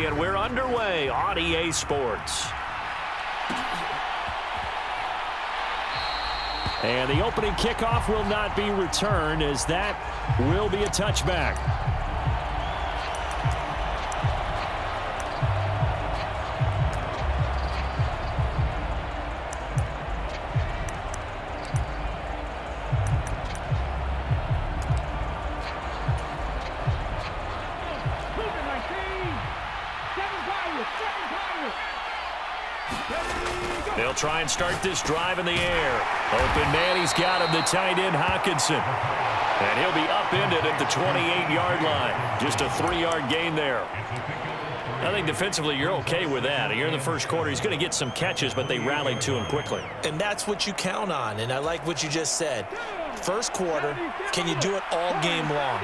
and we're underway on EA Sports. And the opening kickoff will not be returned, as that will be a touchback. They'll try and start this drive in the air. Open man, he's got him, the tight end, Hockenson. And he'll be upended at the 28-yard line. Just a 3-yard gain there. I think defensively you're okay with that. You're in the first quarter. He's going to get some catches, but they rallied to him quickly. And that's what you count on, and I like what you just said. First quarter, can you do it all game long?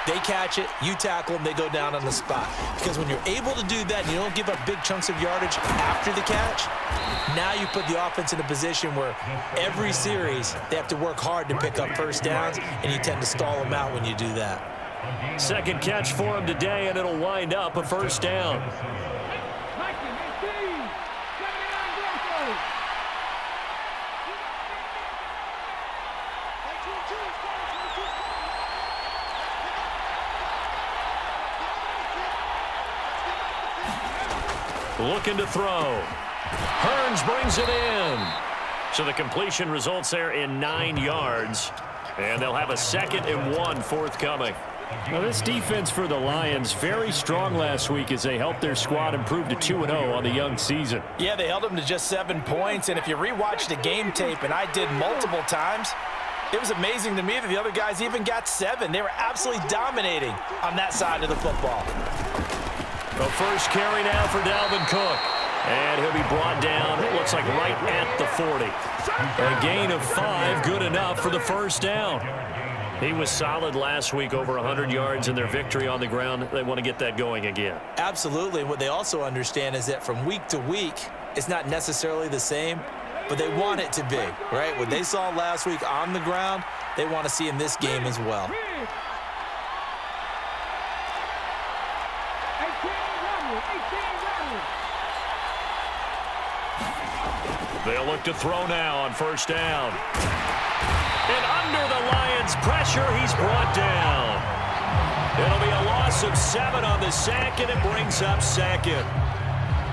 They catch it, you tackle them, they go down on the spot. Because when you're able to do that and you don't give up big chunks of yardage after the catch, now you put the offense in a position where every series they have to work hard to pick up first downs, and you tend to stall them out when you do that. Second catch for him today, and it'll wind up a first down. Looking to throw. Hearns brings it in. So the completion results there in 9 yards. And they'll have a 2nd and 1 forthcoming. Now, this defense for the Lions, very strong last week as they helped their squad improve to 2-0 on the young season. Yeah, they held them to just 7 points. And if you rewatch the game tape, and I did multiple times, it was amazing to me that the other guys even got 7. They were absolutely dominating on that side of the football. The first carry now for Dalvin Cook. And he'll be brought down, it looks like right at the 40. A gain of 5, good enough for the first down. He was solid last week, over 100 yards in their victory on the ground. They want to get that going again. Absolutely. What they also understand is that from week to week, it's not necessarily the same, but they want it to be, right? What they saw last week on the ground, they want to see in this game as well. They'll look to throw now on first down. And under the Lions' pressure, he's brought down. It'll be a loss of 7 on the sack, and it brings up 2nd.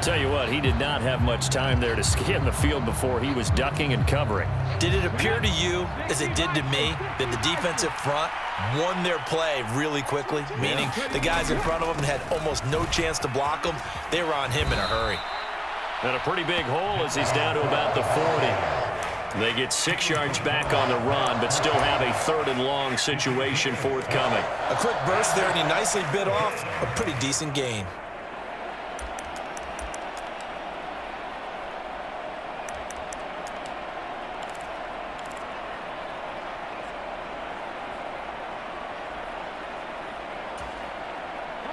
Tell you what, he did not have much time there to scan the field before he was ducking and covering. Did it appear to you, as it did to me, that the defensive front won their play really quickly? Meaning the guys in front of them had almost no chance to block him. They were on him in a hurry. And a pretty big hole as he's down to about the 40. They get 6 yards back on the run, but still have a 3rd and long situation forthcoming. A quick burst there, and he nicely bit off a pretty decent gain.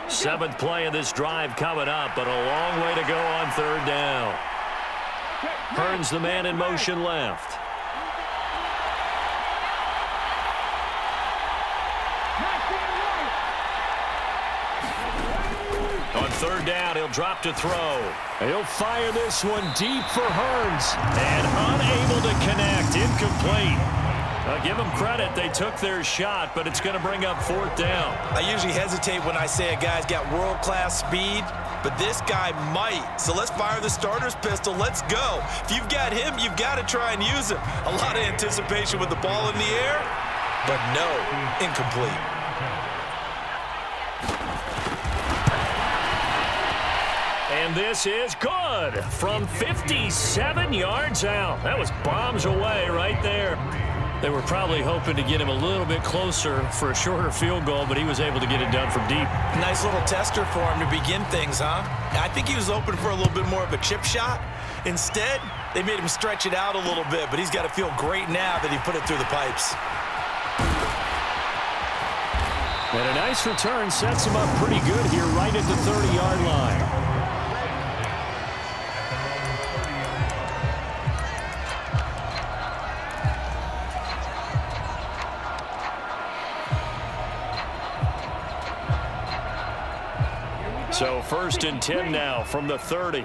Seventh play of this drive coming up, but a long way to go on 3rd down. Hearns the man in motion left. On 3rd down, he'll drop to throw. He'll fire this one deep for Hearns. And unable to connect, incomplete. Give them credit, they took their shot, but it's going to bring up 4th down. I usually hesitate when I say a guy's got world-class speed, but this guy might. So let's fire the starter's pistol. Let's go. If you've got him, you've got to try and use him. A lot of anticipation with the ball in the air, but no, incomplete. And this is good from 57 yards out. That was bombs away right there. They were probably hoping to get him a little bit closer for a shorter field goal, but he was able to get it done from deep. Nice little tester for him to begin things, huh? I think he was open for a little bit more of a chip shot. Instead, they made him stretch it out a little bit, but he's got to feel great now that he put it through the pipes. And a nice return sets him up pretty good here right at the 30-yard line. So 1st and 10 now from the 30.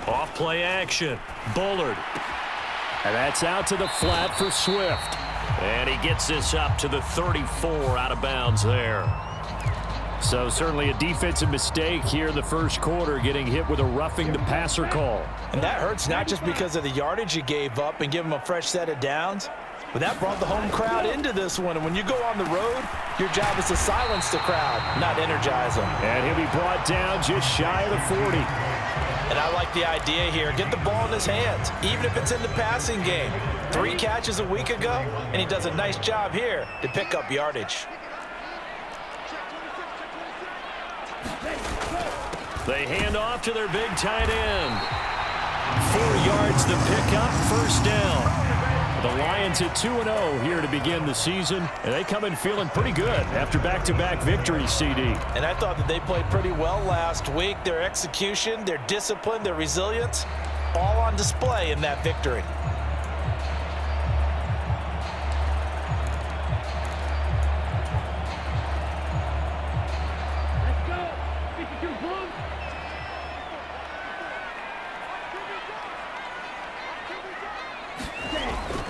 Off play action. Bullard. And that's out to the flat for Swift. And he gets this up to the 34 out of bounds there. So certainly a defensive mistake here in the first quarter, getting hit with a roughing the passer call. And that hurts not just because of the yardage you gave up and give them a fresh set of downs, but that brought the home crowd into this one. And when you go on the road, your job is to silence the crowd, not energize them. And he'll be brought down just shy of the 40. And I like the idea here. Get the ball in his hands, even if it's in the passing game. 3 catches a week ago, and he does a nice job here to pick up yardage. They hand off to their big tight end. 4 yards the pickup, 1st down. The Lions at 2-0 here to begin the season, and they come in feeling pretty good after back-to-back victories, CD. And I thought that they played pretty well last week. Their execution, their discipline, their resilience, all on display in that victory.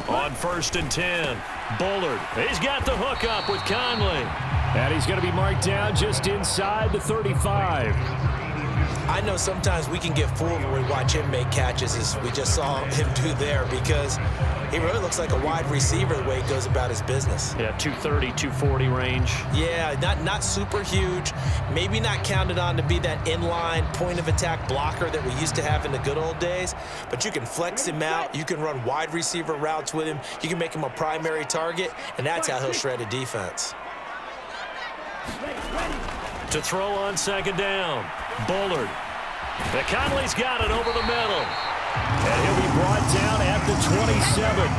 On 1st and 10, Bullard. He's got the hook up with Conley. And he's going to be marked down just inside the 35. I know sometimes we can get fooled when we watch him make catches, as we just saw him do there, because he really looks like a wide receiver the way he goes about his business. Yeah, 230, 240 range. Yeah, not super huge. Maybe not counted on to be that inline point-of-attack blocker that we used to have in the good old days, but you can flex him out. You can run wide receiver routes with him. You can make him a primary target, and that's how he'll shred a defense. To throw on 2nd down, Bullard. The Conley's got it over the middle. And he'll be brought down at the 27.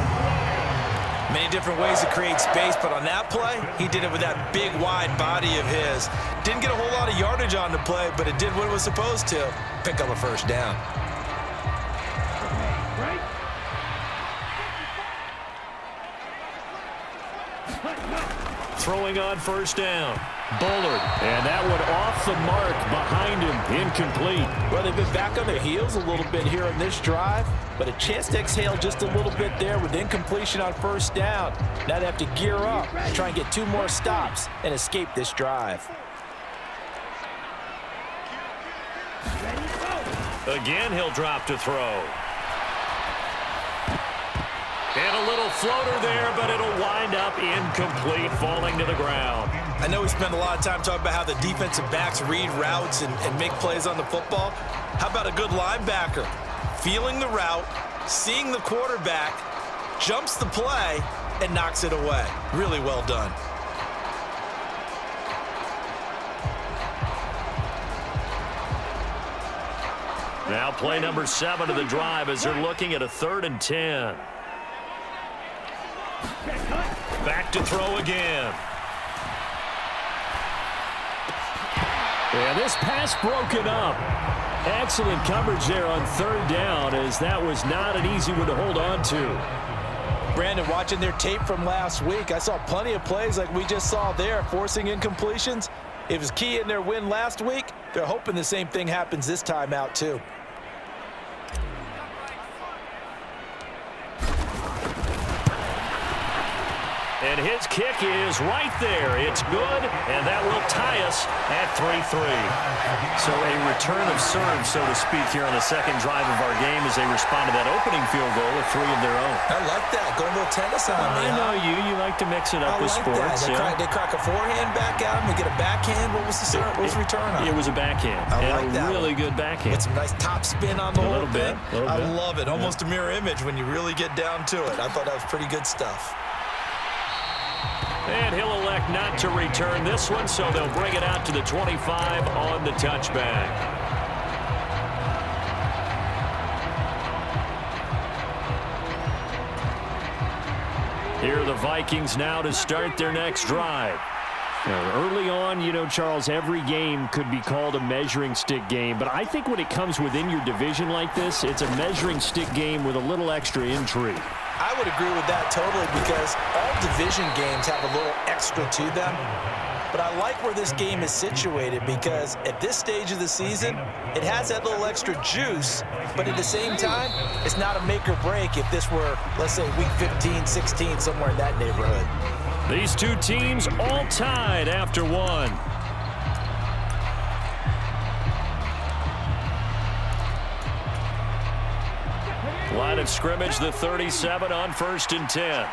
Many different ways to create space, but on that play, he did it with that big, wide body of his. Didn't get a whole lot of yardage on the play, but it did what it was supposed to. Pick up a 1st down. Throwing on 1st down, Bullard. And that one off the mark behind him, incomplete. Well, they've been back on their heels a little bit here on this drive, but a chance to exhale just a little bit there with incompletion on 1st down. Now they have to gear up, try and get 2 more stops and escape this drive. Again, he'll drop to throw. And a little floater there, but it'll wind up incomplete, falling to the ground. I know we spend a lot of time talking about how the defensive backs read routes and make plays on the football. How about a good linebacker? Feeling the route, seeing the quarterback, jumps the play, and knocks it away. Really well done. Now play number 7 of the drive as they're looking at a 3rd and 10. Back to throw again. Yeah, this pass broken up. Excellent coverage there on 3rd down, as that was not an easy one to hold on to. Brandon, watching their tape from last week, I saw plenty of plays like we just saw there, forcing incompletions. It was key in their win last week. They're hoping the same thing happens this time out, too. And his kick is right there. It's good, and that will tie us at 3-3. So a return of serve, so to speak, here on the 2nd drive of our game as they respond to that opening field goal with 3 of their own. I like that. Go a little tennis on me. I know you. You like to mix it up with sports. They crack a forehand back at him. They get a backhand. What was the return on? It was a backhand. I like that. Really good backhand. With some nice top spin on the whole thing. I love it. Almost a mirror image when you really get down to it. I thought that was pretty good stuff. And he'll elect not to return this one, so they'll bring it out to the 25 on the touchback. Here are the Vikings now to start their next drive. Early on, you know, Charles, every game could be called a measuring stick game. But I think when it comes within your division like this, it's a measuring stick game with a little extra intrigue. I would agree with that totally because all division games have a little extra to them. But I like where this game is situated because at this stage of the season, it has that little extra juice. But at the same time, it's not a make or break if this were, let's say, week 15, 16, somewhere in that neighborhood. These two teams all tied after one. Line of scrimmage, the 37 on 1st and 10.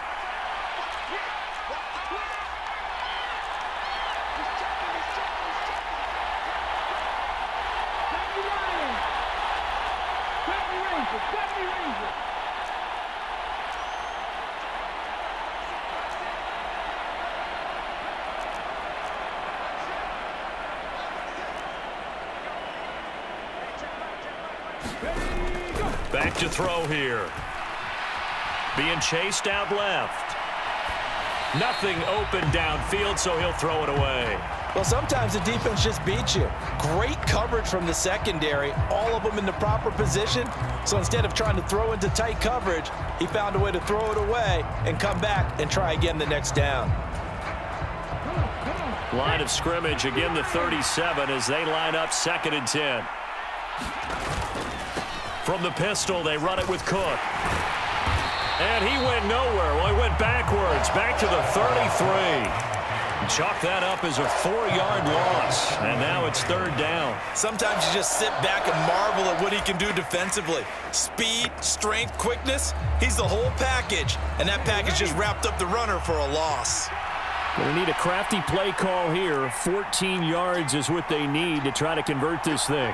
Back to throw here. Being chased out left. Nothing open downfield, so he'll throw it away. Well, sometimes the defense just beats you. Great coverage from the secondary, all of them in the proper position. So instead of trying to throw into tight coverage, he found a way to throw it away and come back and try again the next down. Line of scrimmage, again the 37 as they line up 2nd and 10. From the pistol, they run it with Cook. And he went nowhere. Well, he went backwards, back to the 33. Chalk that up as a 4-yard loss. And now it's 3rd down. Sometimes you just sit back and marvel at what he can do defensively. Speed, strength, quickness, he's the whole package. And that package just wrapped up the runner for a loss. Going to need a crafty play call here. 14 yards is what they need to try to convert this thing.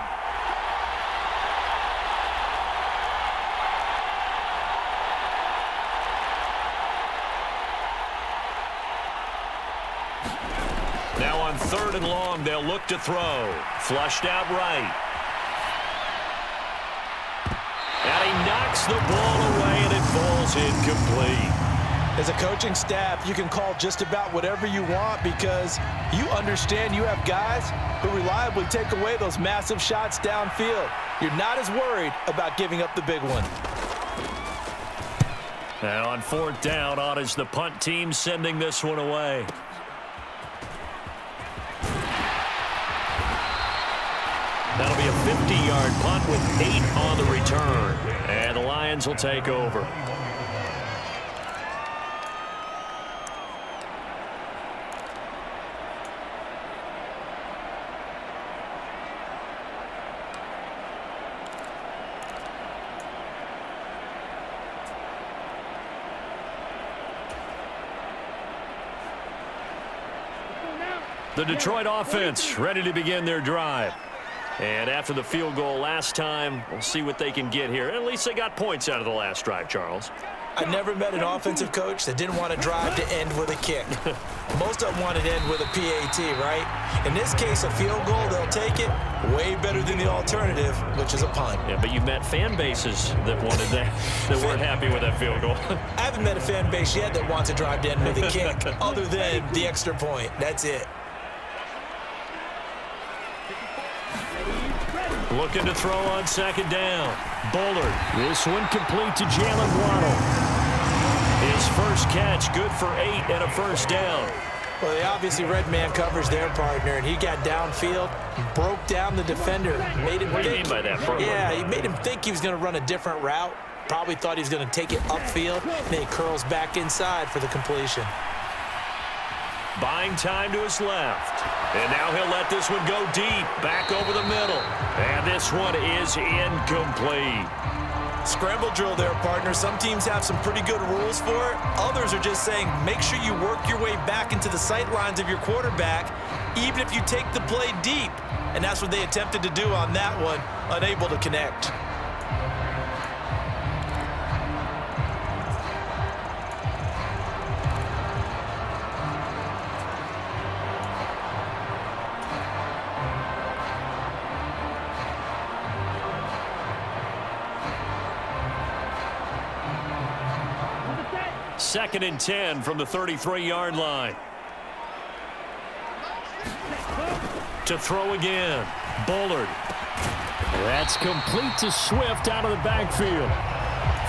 Now on 3rd and long, they'll look to throw. Flushed out right. And he knocks the ball away, and it falls incomplete. As a coaching staff, you can call just about whatever you want because you understand you have guys who reliably take away those massive shots downfield. You're not as worried about giving up the big one. And on 4th down, on is the punt team sending this one away. That'll be a 50-yard punt with 8 on the return. And the Lions will take over. The Detroit offense ready to begin their drive. And after the field goal last time, we'll see what they can get here. At least they got points out of the last drive, Charles. I never met an offensive coach that didn't want to drive to end with a kick. Most of them wanted to end with a PAT, right? In this case, a field goal, they'll take it. Way better than the alternative, which is a punt. Yeah, but you met fan bases that wanted that, that weren't happy with that field goal. I haven't met a fan base yet that wants to drive to end with a kick, other than the extra point. That's it. Looking to throw on 2nd down. Bullard. This one complete to Jalen Waddle. His first catch, good for 8 and a 1st down. Well, they obviously read man coverage their partner, and he got downfield, broke down the defender, made him What do you mean by that, bro? Yeah, he made him think he was going to run a different route. Probably thought he was going to take it upfield. Then he curls back inside for the completion. Buying time to his left. And now he'll let this one go deep, back over the middle. And this one is incomplete. Scramble drill there, partner. Some teams have some pretty good rules for it. Others are just saying, make sure you work your way back into the sight lines of your quarterback, even if you take the play deep. And that's what they attempted to do on that one, unable to connect. Second and 10 from the 33-yard line. To throw again. Bullard. That's complete to Swift out of the backfield.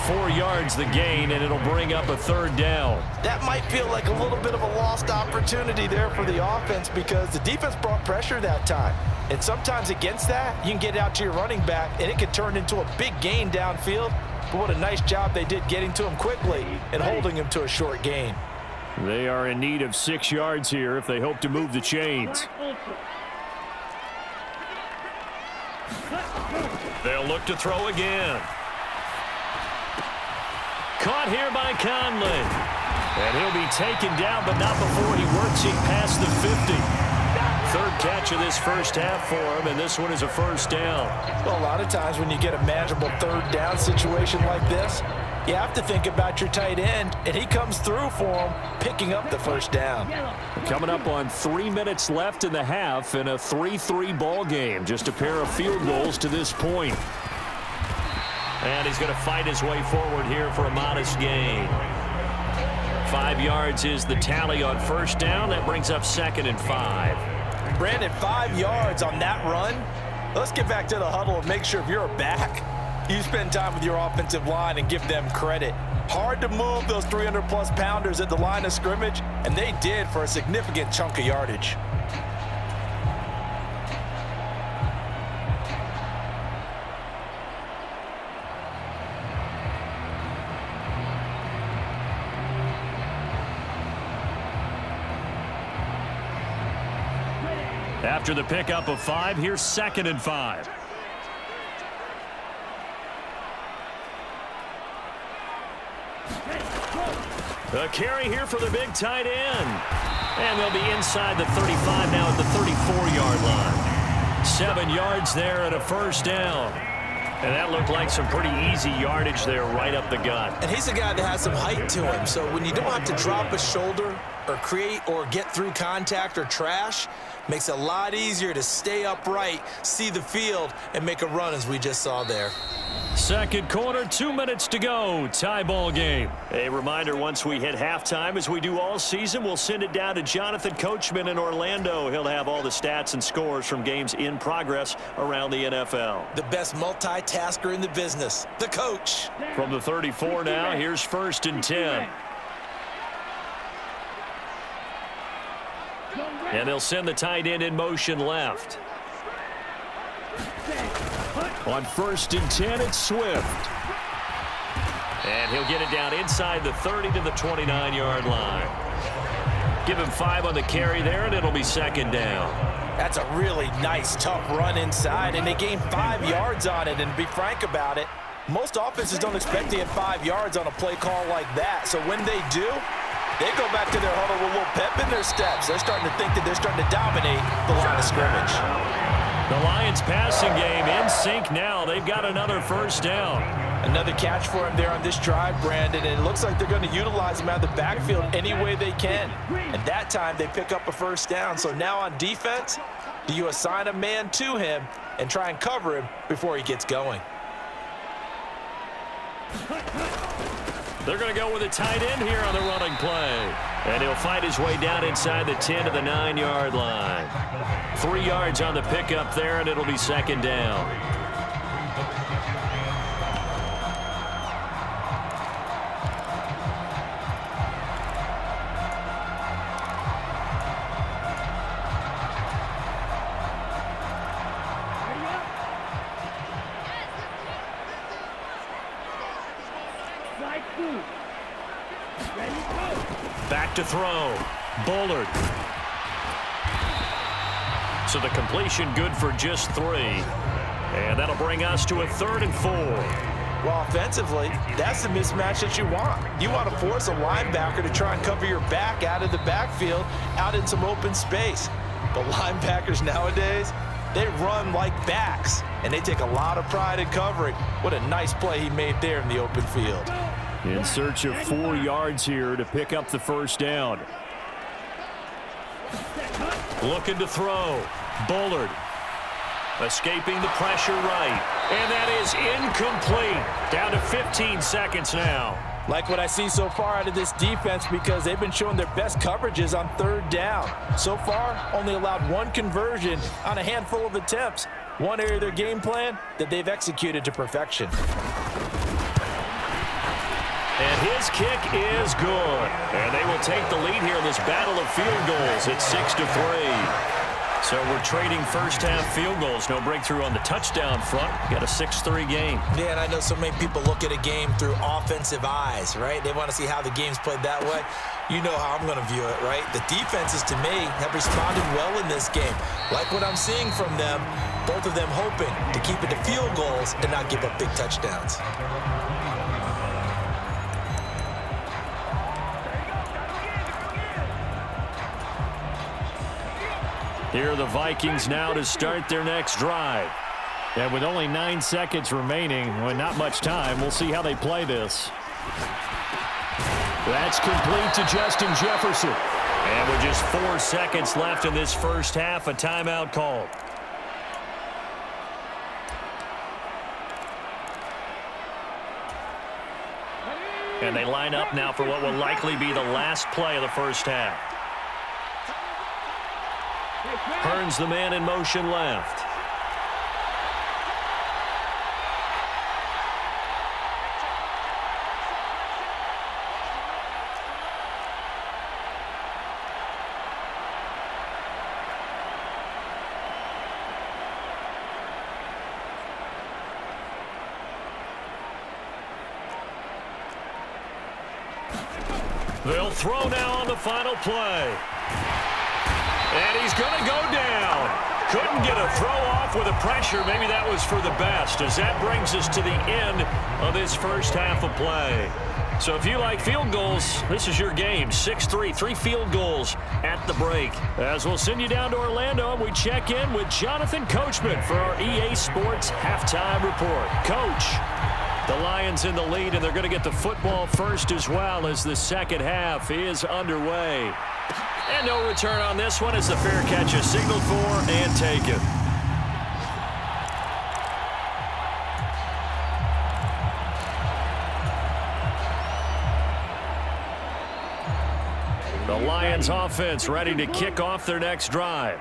4 yards the gain, and it'll bring up a third down. That might feel like a little bit of a lost opportunity there for the offense because the defense brought pressure that time. And sometimes against that, you can get out to your running back, and it can turn into a big gain downfield. But what a nice job they did getting to him quickly and holding him to a short gain. They are in need of 6 yards here if they hope to move the chains. They'll look to throw again. Caught here by Conley. And he'll be taken down, but not before he works it past the 50. Third catch of this first half for him, and this one is a first down. Well, a lot of times when you get a manageable third down situation like this, you have to think about your tight end, and he comes through for him, picking up the first down. Coming up on 3 minutes left in the half in a 3-3 ball game. Just a pair of field goals to this point. And he's going to fight his way forward here for a modest gain. 5 yards is the tally on first down. That brings up 2nd and 5. Brandon, 5 yards on that run. Let's get back to the huddle and make sure if you're a back, you spend time with your offensive line and give them credit. Hard to move those 300-plus pounders at the line of scrimmage, and they did for a significant chunk of yardage. After the pickup of 5, here's 2nd and 5. A carry here for the big tight end. And they'll be inside the 35 now at the 34-yard line. 7 yards there and a first down. And that looked like some pretty easy yardage there right up the gut. And he's a guy that has some height to him, so when you don't have to drop a shoulder or create or get through contact or trash, makes it a lot easier to stay upright, see the field, and make a run as we just saw there. Second quarter, 2 minutes to go. Tie ball game. A reminder, once we hit halftime, as we do all season, we'll send it down to Jonathan Coachman in Orlando. He'll have all the stats and scores from games in progress around the NFL. The best multitasker in the business, the coach. From the 34 now, here's 1st and 10. And they'll send the tight end in motion left. On 1st and 10, it's Swift. And he'll get it down inside the 30 to the 29-yard line. Give him 5 on the carry there, and it'll be 2nd down. That's a really nice, tough run inside, and they gained 5 yards on it. And to be frank about it, most offenses don't expect to get 5 yards on a play call like that. So when they do, they go back to their huddle with a little pep in their steps. They're starting to think that they're starting to dominate the line of scrimmage. The Lions passing game in sync now. They've got another first down. Another catch for him there on this drive, Brandon, and it looks like they're going to utilize him out of the backfield any way they can. And that time they pick up a first down. So now on defense, do you assign a man to him and try and cover him before he gets going? They're going to go with a tight end here on the running play. And he'll fight his way down inside the 10 to the 9-yard line. 3 yards on the pickup there, and it'll be 2nd down. Back to throw. Bullard. So the completion good for just 3. And that'll bring us to a 3rd and 4. Well, offensively, that's the mismatch that you want. You want to force a linebacker to try and cover your back out of the backfield, out in some open space. But linebackers nowadays, they run like backs, and they take a lot of pride in covering. What a nice play he made there in the open field. In search of 4 yards here to pick up the first down. Looking to throw. Bullard. Escaping the pressure right. And that is incomplete. Down to 15 seconds now. Like what I see so far out of this defense because they've been showing their best coverages on third down. So far, only allowed one conversion on a handful of attempts. One area of their game plan that they've executed to perfection. And his kick is good. And they will take the lead here in this battle of field goals at 6-3. So we're trading first-half field goals. No breakthrough on the touchdown front. Got a 6-3 game. Yeah, and I know so many people look at a game through offensive eyes, right? They want to see how the game's played that way. You know how I'm going to view it, right? The defenses, to me, have responded well in this game. Like what I'm seeing from them, both of them hoping to keep it to field goals and not give up big touchdowns. Here are the Vikings now to start their next drive. And with only 9 seconds remaining, well, not much time, we'll see how they play this. That's complete to Justin Jefferson. And with just 4 seconds left in this first half, a timeout called. And they line up now for what will likely be the last play of the first half. Hearns the man in motion left. They'll throw now on the final play. And he's going to go down. Couldn't get a throw off with the pressure. Maybe that was for the best, as that brings us to the end of this first half of play. So if you like field goals, this is your game. 6-3, 3 field goals at the break. As we'll send you down to Orlando, and we check in with Jonathan Coachman for our EA Sports Halftime Report. Coach, the Lions in the lead, and they're going to get the football first as well as the second half is underway. And no return on this one as the fair catch is signaled for and taken. The Lions offense ready to kick off their next drive.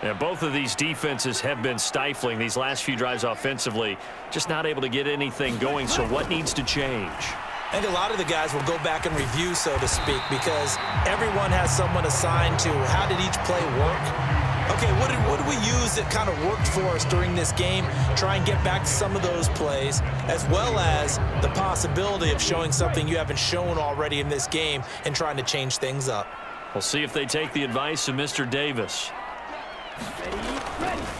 And both of these defenses have been stifling these last few drives offensively, just not able to get anything going. So what needs to change? I think a lot of the guys will go back and review, so to speak, because everyone has someone assigned to how did each play work. Okay, what did we use that kind of worked for us during this game? Try and get back to some of those plays, as well as the possibility of showing something you haven't shown already in this game and trying to change things up. We'll see if they take the advice of Mr. Davis.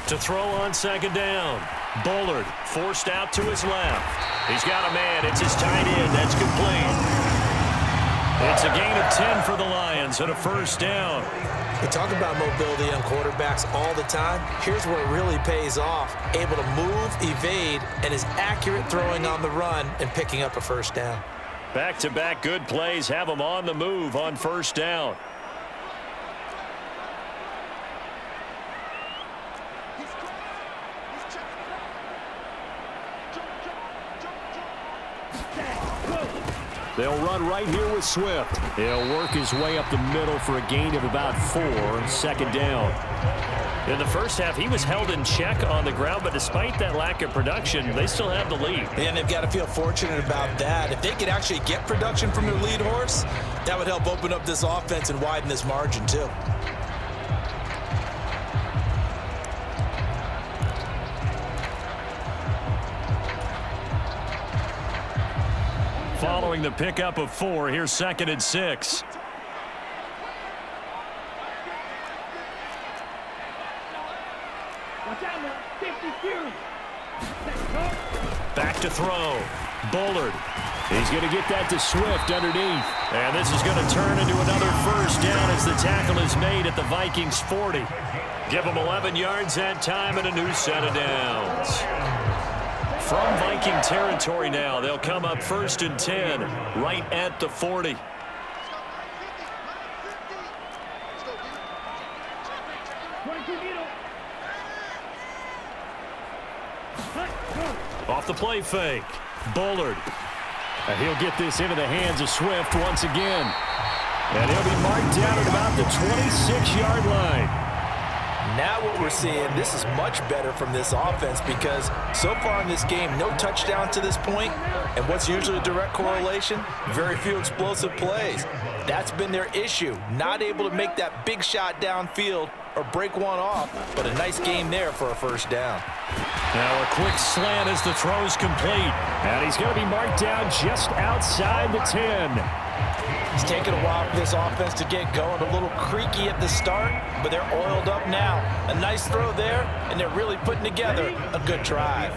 To throw on second down. Bullard forced out to his left. He's got a man. It's his tight end. That's complete. It's a gain of 10 for the Lions and a first down. We talk about mobility on quarterbacks all the time. Here's where it really pays off. Able to move, evade, and is accurate throwing on the run and picking up a first down. Back-to-back good plays have them on the move on first down. They'll run right here with Swift. He'll work his way up the middle for a gain of about 4, second down. In the first half, he was held in check on the ground, but despite that lack of production, they still have the lead. And they've got to feel fortunate about that. If they could actually get production from their lead horse, that would help open up this offense and widen this margin too. Following the pickup of 4, here's 2nd and 6. Back to throw. Bullard. He's going to get that to Swift underneath. And this is going to turn into another first down as the tackle is made at the Vikings 40. Give them 11 yards that time and a new set of downs. From Viking territory now, they'll come up 1st and 10, right at the 40. Off the play fake, Bullard. And he'll get this into the hands of Swift once again. And he'll be marked down at about the 26-yard line. Now what we're seeing, this is much better from this offense because so far in this game, no touchdown to this point, and what's usually a direct correlation? Very few explosive plays. That's been their issue, not able to make that big shot downfield or break one off, but a nice game there for a first down. Now a quick slant as the throw's complete, and he's going to be marked down just outside the 10. It's taken a while for this offense to get going. A little creaky at the start, but they're oiled up now. A nice throw there, and they're really putting together a good drive.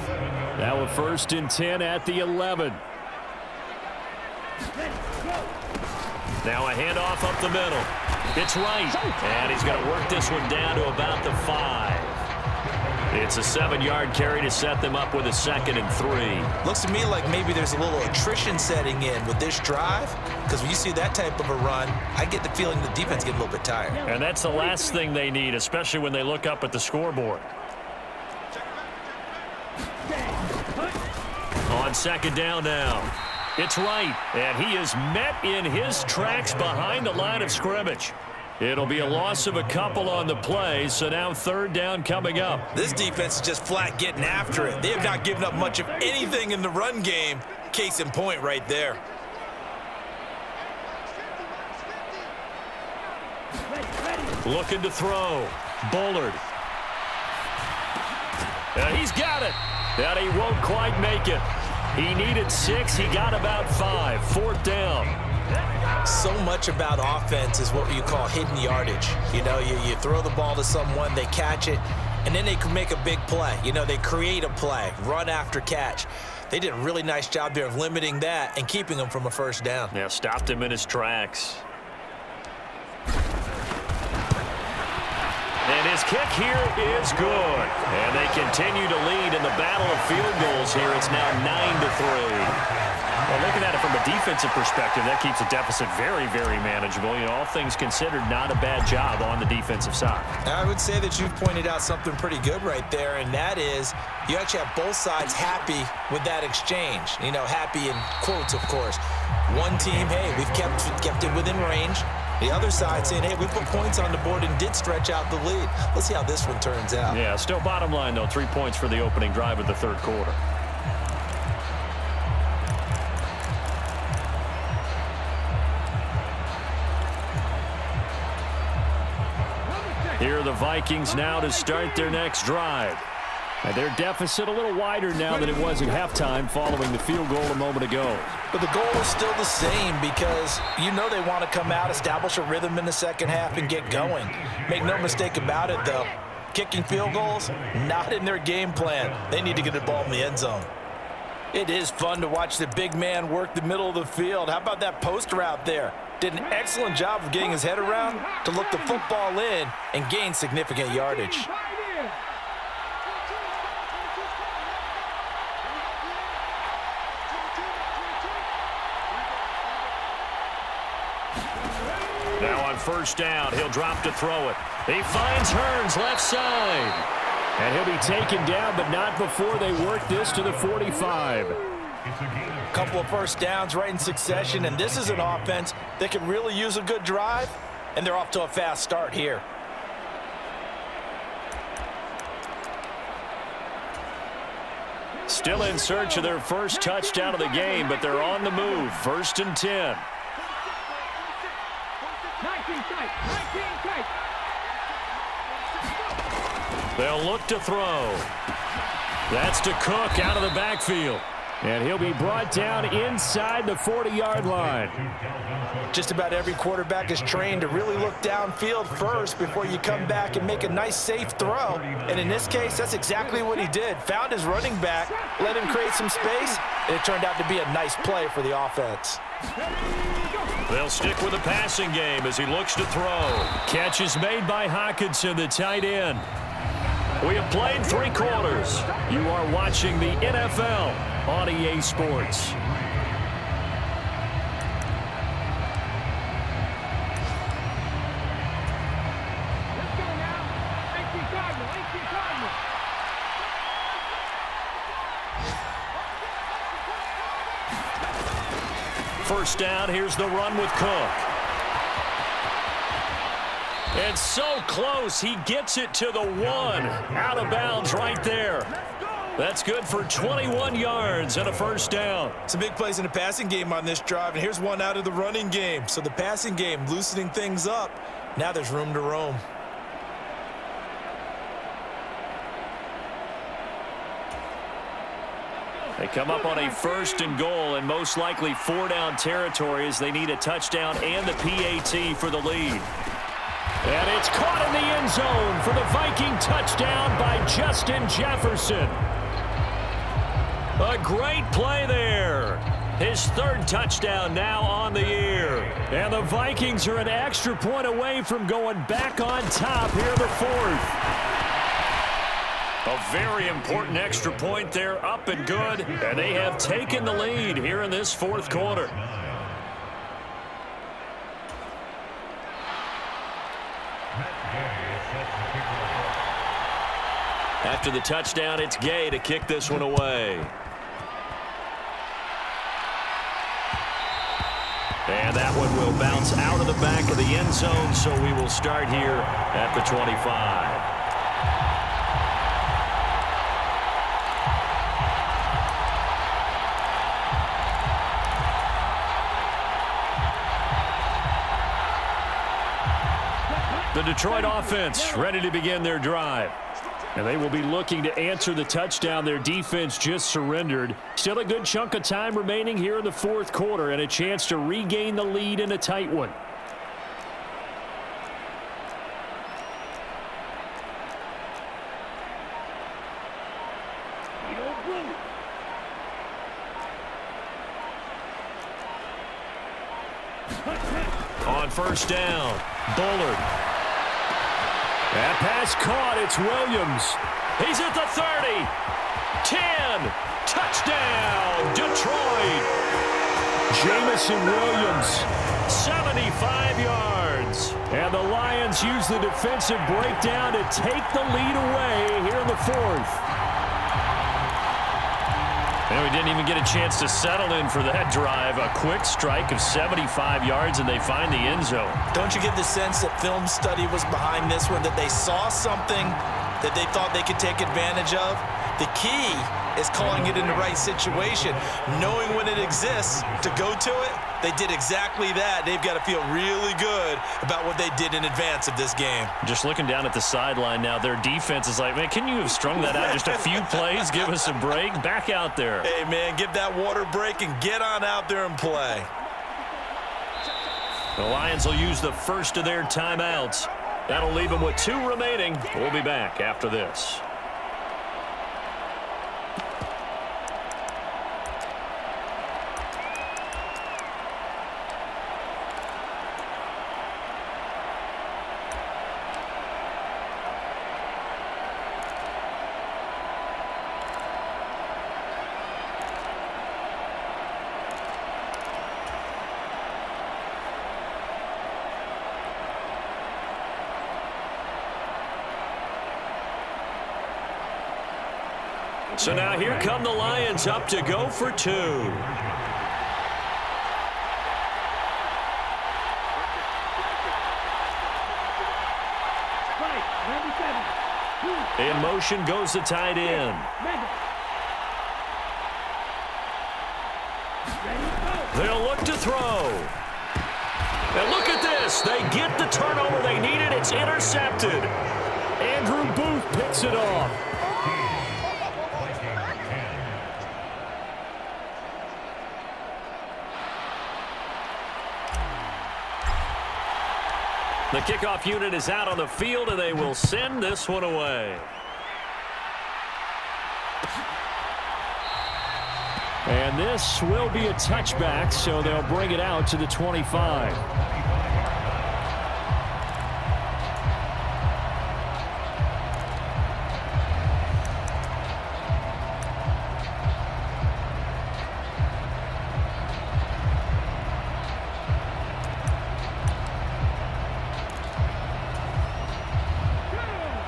Now a 1st and 10 at the 11. Now a handoff up the middle. It's right, and he's going to work this one down to about the 5. It's a 7-yard carry to set them up with a 2nd and 3. Looks to me like maybe there's a little attrition setting in with this drive, because when you see that type of a run, I get the feeling the defense gets a little bit tired. And that's the last thing they need, especially when they look up at the scoreboard. On 2nd down now. It's right, and he is met in his tracks behind the line of scrimmage. It'll be a loss of a couple on the play, so now 3rd down coming up. This defense is just flat getting after it. They have not given up much of anything in the run game. Case in point right there. Looking to throw. Bullard. And he's got it. And he won't quite make it. He needed 6. He got about 5. 4th down. So much about offense is what you call hidden yardage. You know, you throw the ball to someone, they catch it, and then they can make a big play. You know, they create a play, run after catch. They did a really nice job there of limiting that and keeping him from a first down. Yeah, stopped him in his tracks. And his kick here is good. And they continue to lead in the battle of field goals here. It's now 9-3. Well, looking at it from a defensive perspective, that keeps the deficit very, very manageable. You know, all things considered, not a bad job on the defensive side. I would say that you've pointed out something pretty good right there, and that is you actually have both sides happy with that exchange. You know, happy in quotes, of course. One team, hey, we've kept it within range. The other side saying, hey, we put points on the board and did stretch out the lead. Let's see how this one turns out. Yeah, still bottom line, though, 3 points for the opening drive of the 3rd quarter. Here are the Vikings now to start their next drive. And their deficit a little wider now than it was at halftime following the field goal a moment ago. But the goal is still the same because you know they want to come out, establish a rhythm in the second half, and get going. Make no mistake about it, though. Kicking field goals, not in their game plan. They need to get the ball in the end zone. It is fun to watch the big man work the middle of the field. How about that post route there? Did an excellent job of getting his head around to look the football in and gain significant yardage. Now on 1st down, he'll drop to throw it. He finds Hearns left side. And he'll be taken down, but not before they work this to the 45. A couple of first downs right in succession, and this is an offense that could really use a good drive, and they're off to a fast start here. Still in search of their first touchdown of the game, but they're on the move. 1st and 10. They'll look to throw. That's to Cook out of the backfield. And he'll be brought down inside the 40-yard line. Just about every quarterback is trained to really look downfield first before you come back and make a nice, safe throw. And in this case, that's exactly what he did. Found his running back, let him create some space, and it turned out to be a nice play for the offense. They'll stick with the passing game as he looks to throw. Catch is made by Hawkinson, the tight end. We have played 3 quarters. You are watching the NFL on EA Sports. first down. Here's the run with Cook. And so close, he gets it to the 1. Out of bounds right there. That's good for 21 yards and a first down. Some big plays in the passing game on this drive, and here's one out of the running game. So the passing game loosening things up. Now there's room to roam. They come up on a 1st and goal, and most likely 4-down territory as they need a touchdown and the PAT for the lead. And it's caught in the end zone for the Viking touchdown by Justin Jefferson. A great play there. His 3rd touchdown now on the year. And the Vikings are an extra point away from going back on top here in the 4th. A very important extra point there, up and good. And they have taken the lead here in this 4th quarter. After the touchdown, it's Gay to kick this one away. And that one will bounce out of the back of the end zone, so we will start here at the 25. The Detroit offense ready to begin their drive. And they will be looking to answer the touchdown their defense just surrendered. Still a good chunk of time remaining here in the 4th quarter and a chance to regain the lead in a tight one. On first down, Bullard. That pass caught. It's Williams. He's at the 30. 10. Touchdown, Detroit. Jamison Williams, 75 yards. And the Lions use the defensive breakdown to take the lead away here in the 4th. And we didn't even get a chance to settle in for that drive. A quick strike of 75 yards, and they find the end zone. Don't you get the sense that film study was behind this one, that they saw something that they thought they could take advantage of? The key is calling it in the right situation, knowing when it exists to go to it. They did exactly that. They've got to feel really good about what they did in advance of this game. Just looking down at the sideline now, their defense is like, man, can you have strung that out just a few plays? Give us a break. Back out there. Hey, man, give that water break and get on out there and play. The Lions will use the first of their timeouts. That'll leave them with 2 remaining. We'll be back after this. So now here come the Lions up to go for 2. In motion goes the tight end. They'll look to throw. And look at this. They get the turnover they needed. It's intercepted. Andrew Booth picks it off. The kickoff unit is out on the field, and they will send this one away. And this will be a touchback, so they'll bring it out to the 25.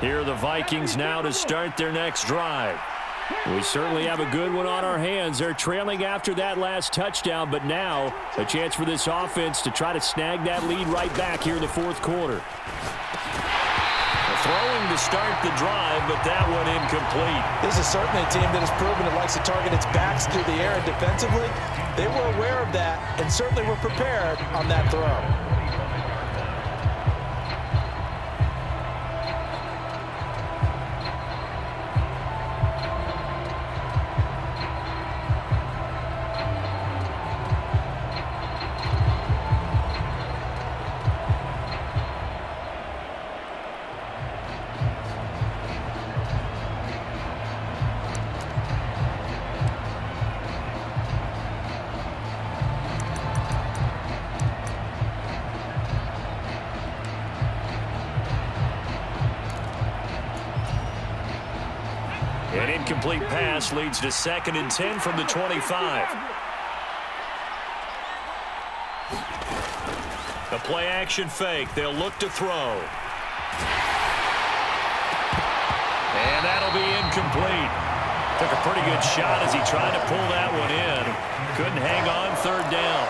Here are the Vikings now to start their next drive. We certainly have a good one on our hands. They're trailing after that last touchdown, but now a chance for this offense to try to snag that lead right back here in the fourth quarter. Throwing to start the drive, but that one incomplete. This is certainly a team that has proven it likes to target its backs through the air, and defensively, they were aware of that and certainly were prepared on that throw. An incomplete pass leads to 2nd and 10 from the 25. A play-action fake. They'll look to throw. And that'll be incomplete. Took a pretty good shot as he tried to pull that one in. Couldn't hang on 3rd down.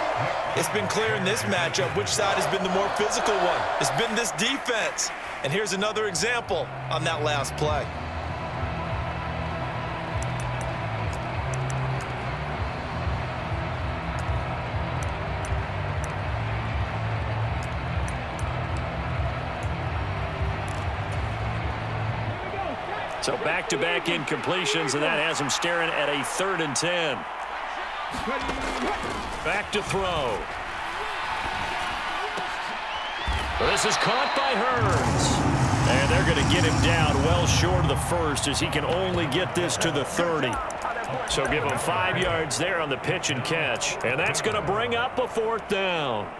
It's been clear in this matchup which side has been the more physical one. It's been this defense. And here's another example on that last play. So back-to-back incompletions, and that has him staring at a 3rd and 10. Back to throw. This is caught by Hurns. And they're going to get him down well short of the first as he can only get this to the 30. So give him 5 yards there on the pitch and catch. And that's going to bring up a 4th down.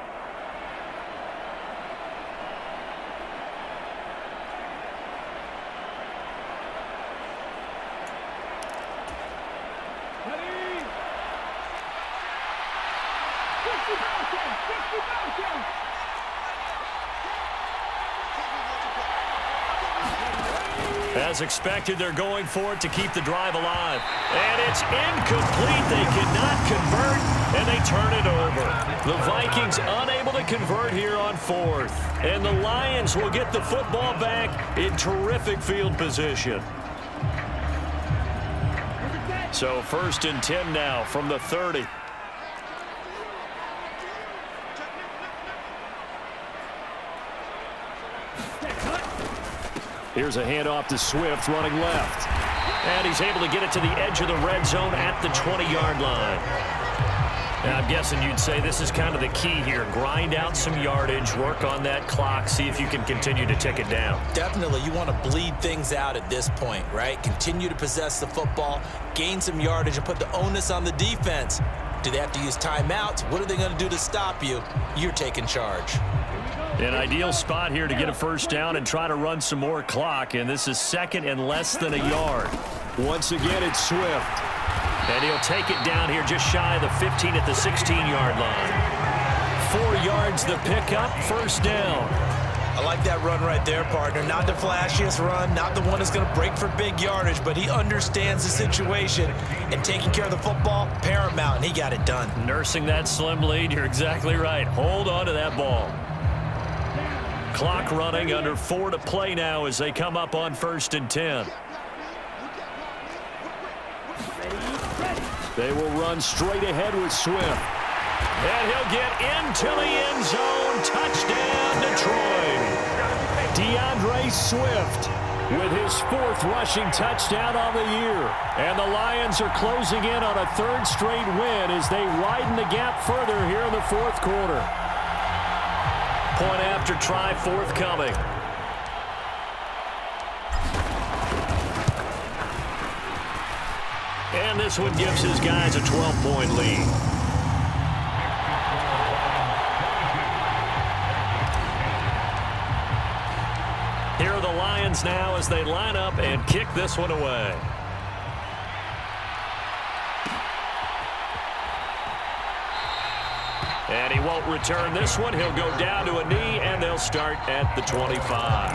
As expected, they're going for it to keep the drive alive. And it's incomplete. They cannot convert, and they turn it over. The Vikings unable to convert here on 4th. And the Lions will get the football back in terrific field position. So 1st and 10 now from the 30. Here's a handoff to Swift running left. And he's able to get it to the edge of the red zone at the 20-yard line. Now, I'm guessing you'd say this is kind of the key here. Grind out some yardage, work on that clock, see if you can continue to tick it down. Definitely, you want to bleed things out at this point, right? Continue to possess the football, gain some yardage, and put the onus on the defense. Do they have to use timeouts? What are they going to do to stop you? You're taking charge. An ideal spot here to get a 1st down and try to run some more clock, and this is 2nd and less than a yard. Once again, it's Swift. And he'll take it down here just shy of the 15 at the 16-yard line. 4 yards the pickup, 1st down. I like that run right there, partner. Not the flashiest run, not the one that's going to break for big yardage, but he understands the situation, and taking care of the football, paramount, and he got it done. Nursing that slim lead, you're exactly right. Hold on to that ball. Clock running, under 4 to play now as they come up on 1st and 10. They will run straight ahead with Swift. And he'll get into the end zone. Touchdown, Detroit. DeAndre Swift with his 4th rushing touchdown on the year. And the Lions are closing in on a 3rd straight win as they widen the gap further here in the 4th quarter. Point after try forthcoming. And this one gives his guys a 12-point lead. Here are the Lions now as they line up and kick this one away. And he won't return this one. He'll go down to a knee, and they'll start at the 25.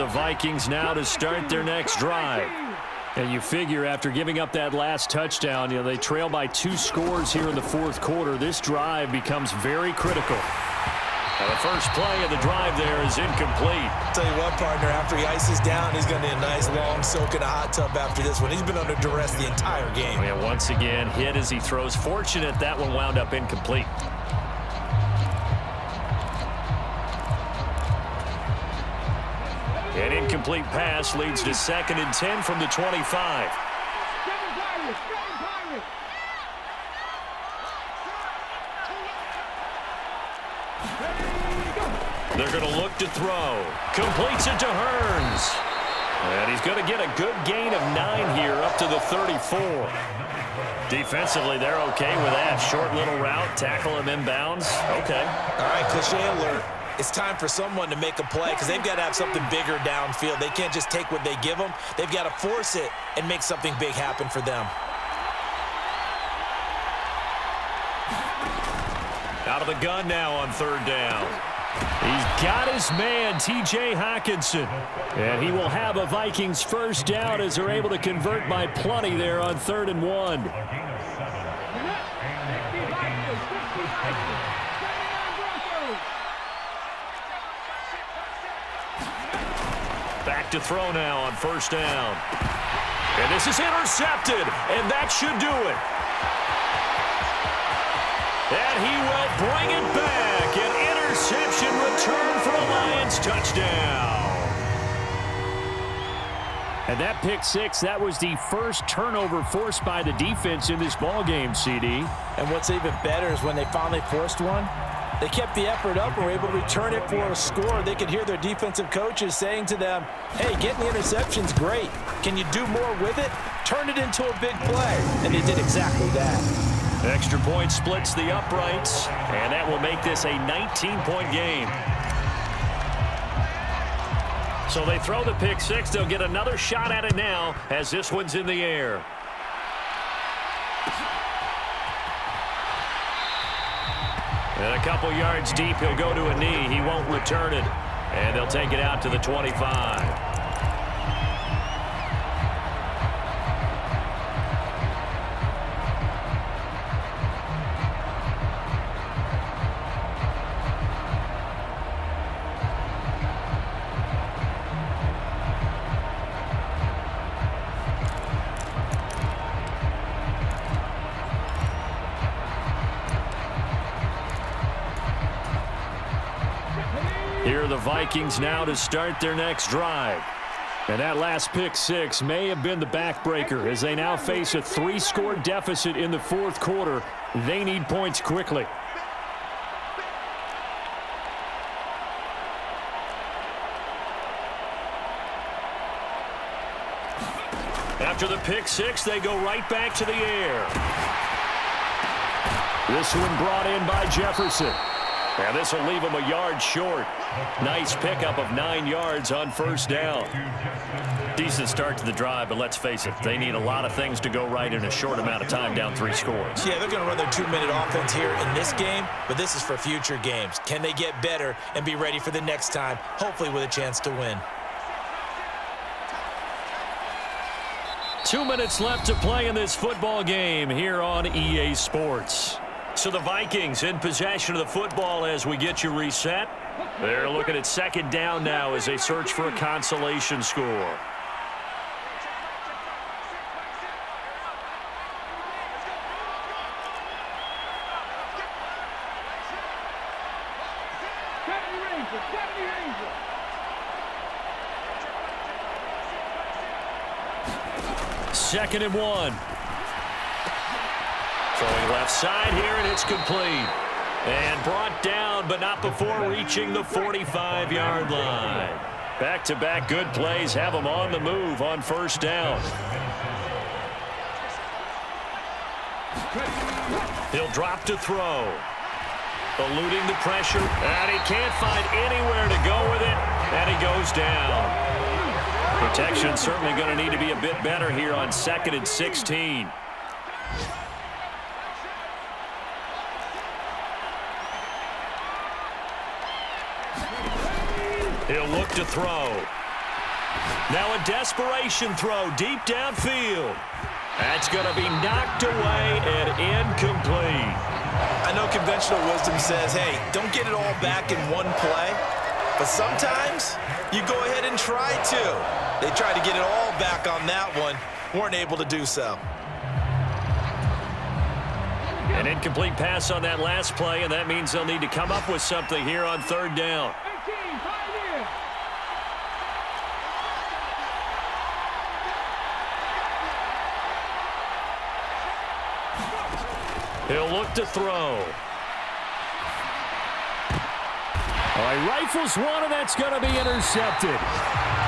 the Vikings now to start their next drive. And you figure after giving up that last touchdown, they trail by 2 scores here in the fourth quarter. This drive becomes very critical. Now the first play of the drive there is incomplete. Tell you what, partner, after he ices down, he's going to need a nice long soak in a hot tub after this one. He's been under duress the entire game. And once again, hit as he throws. Fortunate that one wound up incomplete. An incomplete pass leads to 2nd and 10 from the 25. They're going to look to throw. Completes it to Hearns. And he's going to get a good gain of 9 here up to the 34. Defensively, they're okay with that. Short little route, tackle him inbounds. Okay. All right, cliche alert. It's time for someone to make a play because they've got to have something bigger downfield. They can't just take what they give them. They've got to force it and make something big happen for them. Out of the gun now on 3rd down. He's got his man, T.J. Hockenson. And he will have a Vikings first down as they're able to convert by plenty there on 3rd and 1. Back to throw now on 1st down. And this is intercepted, and that should do it. And he will bring it back. An interception return for a Lions touchdown. And that pick 6, that was the first turnover forced by the defense in this ballgame, CD. And what's even better is when they finally forced one, they kept the effort up and were able to return it for a score. They could hear their defensive coaches saying to them, hey, getting the interception's great. Can you do more with it? Turn it into a big play. And they did exactly that. Extra point splits the uprights, and that will make this a 19-point game. So they throw the pick 6. They'll get another shot at it now as this one's in the air. And a couple yards deep, he'll go to a knee. He won't return it. And they'll take it out to the 25. Here are the Vikings now to start their next drive. And that last pick 6 may have been the backbreaker as they now face a 3-score deficit in the fourth quarter. They need points quickly. After the pick 6, they go right back to the air. This one brought in by Jefferson. And this will leave him a yard short. Nice pickup of 9 yards on 1st down. Decent start to the drive, but let's face it, they need a lot of things to go right in a short amount of time down 3 scores. Yeah, they're going to run their 2-minute offense here in this game, but this is for future games. Can they get better and be ready for the next time, hopefully with a chance to win? 2 minutes left to play in this football game here on EA Sports. So the Vikings in possession of the football as we get you reset. They're looking at 2nd down now as they search for a consolation score. Second and 1. Throwing left side here, and it's complete. And brought down, but not before reaching the 45-yard line. Back-to-back good plays have them on the move on 1st down. He'll drop to throw. Eluding the pressure, and he can't find anywhere to go with it, and he goes down. Protection certainly going to need to be a bit better here on 2nd and 16. He'll look to throw. Now a desperation throw deep downfield. That's going to be knocked away and incomplete. I know conventional wisdom says, hey, don't get it all back in one play. But sometimes you go ahead and try to. They tried to get it all back on that one. Weren't able to do so. An incomplete pass on that last play, and that means they'll need to come up with something here on third down. He'll look to throw. All right, rifles one, and that's going to be intercepted.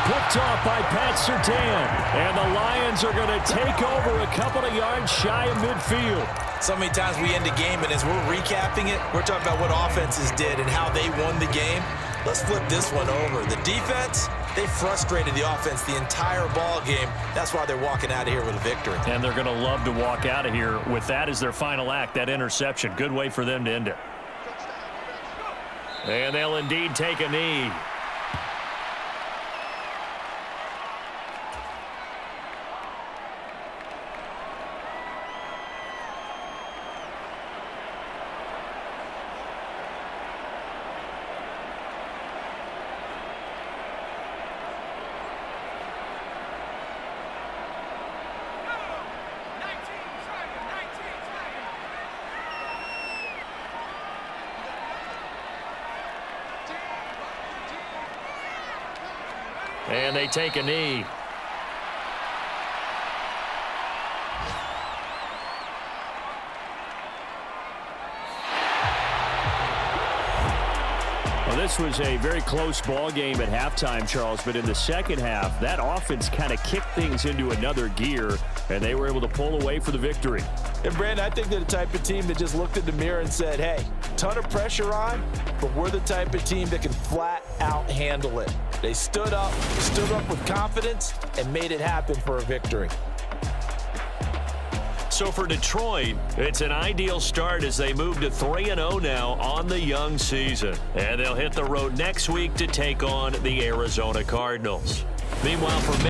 Picked off by Pat Surtain. And the Lions are going to take over a couple of yards shy of midfield. So many times we end the game, and as we're recapping it, we're talking about what offenses did and how they won the game. Let's flip this one over. The defense, they frustrated the offense the entire ball game. That's why they're walking out of here with a victory. And they're going to love to walk out of here with that as their final act, that interception. Good way for them to end it. And they'll indeed take a knee. And they take a knee. Well, this was a very close ball game at halftime, Charles, but in the second half, that offense kind of kicked things into another gear, and they were able to pull away for the victory. And, Brandon, I think they're the type of team that just looked in the mirror and said, hey, ton of pressure on, but we're the type of team that can flat out handle it. They stood up with confidence, and made it happen for a victory. So for Detroit, it's an ideal start as they move to 3-0 now on the young season. And they'll hit the road next week to take on the Arizona Cardinals. Meanwhile, for